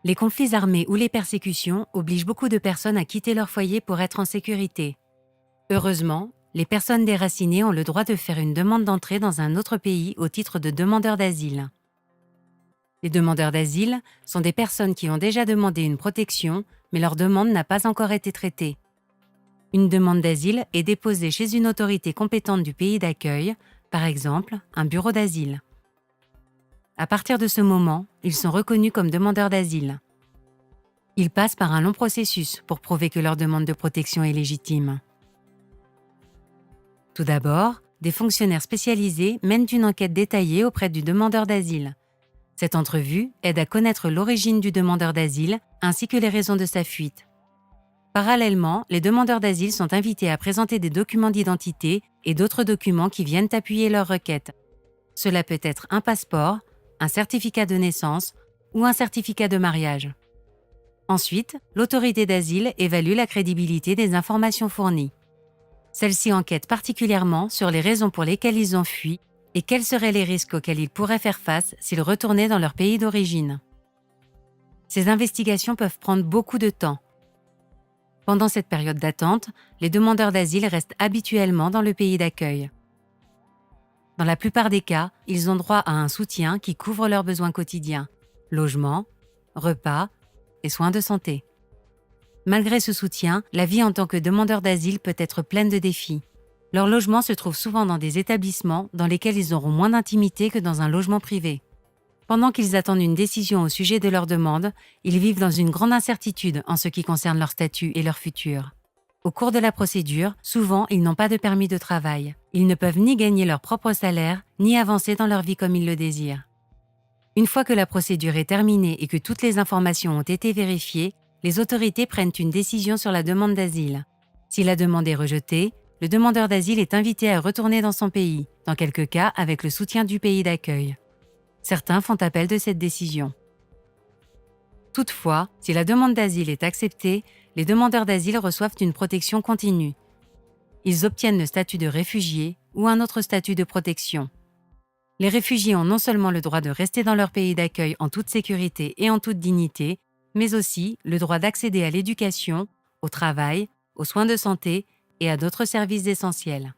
Les conflits armés ou les persécutions obligent beaucoup de personnes à quitter leur foyer pour être en sécurité. Heureusement, les personnes déracinées ont le droit de faire une demande d'entrée dans un autre pays au titre de demandeurs d'asile. Les demandeurs d'asile sont des personnes qui ont déjà demandé une protection, mais leur demande n'a pas encore été traitée. Une demande d'asile est déposée chez une autorité compétente du pays d'accueil, par exemple un bureau d'asile. À partir de ce moment, ils sont reconnus comme demandeurs d'asile. Ils passent par un long processus pour prouver que leur demande de protection est légitime. Tout d'abord, des fonctionnaires spécialisés mènent une enquête détaillée auprès du demandeur d'asile. Cette entrevue aide à connaître l'origine du demandeur d'asile ainsi que les raisons de sa fuite. Parallèlement, les demandeurs d'asile sont invités à présenter des documents d'identité et d'autres documents qui viennent appuyer leur requête. Cela peut être un passeport, un certificat de naissance ou un certificat de mariage. Ensuite, l'autorité d'asile évalue la crédibilité des informations fournies. Celle-ci enquête particulièrement sur les raisons pour lesquelles ils ont fui et quels seraient les risques auxquels ils pourraient faire face s'ils retournaient dans leur pays d'origine. Ces investigations peuvent prendre beaucoup de temps. Pendant cette période d'attente, les demandeurs d'asile restent habituellement dans le pays d'accueil. Dans la plupart des cas, ils ont droit à un soutien qui couvre leurs besoins quotidiens, logement, repas et soins de santé. Malgré ce soutien, la vie en tant que demandeur d'asile peut être pleine de défis. Leur logement se trouve souvent dans des établissements dans lesquels ils auront moins d'intimité que dans un logement privé. Pendant qu'ils attendent une décision au sujet de leur demande, ils vivent dans une grande incertitude en ce qui concerne leur statut et leur futur. Au cours de la procédure, souvent, ils n'ont pas de permis de travail. Ils ne peuvent ni gagner leur propre salaire, ni avancer dans leur vie comme ils le désirent. Une fois que la procédure est terminée et que toutes les informations ont été vérifiées, les autorités prennent une décision sur la demande d'asile. Si la demande est rejetée, le demandeur d'asile est invité à retourner dans son pays, dans quelques cas avec le soutien du pays d'accueil. Certains font appel de cette décision. Toutefois, si la demande d'asile est acceptée, les demandeurs d'asile reçoivent une protection continue. Ils obtiennent le statut de réfugié ou un autre statut de protection. Les réfugiés ont non seulement le droit de rester dans leur pays d'accueil en toute sécurité et en toute dignité, mais aussi le droit d'accéder à l'éducation, au travail, aux soins de santé et à d'autres services essentiels.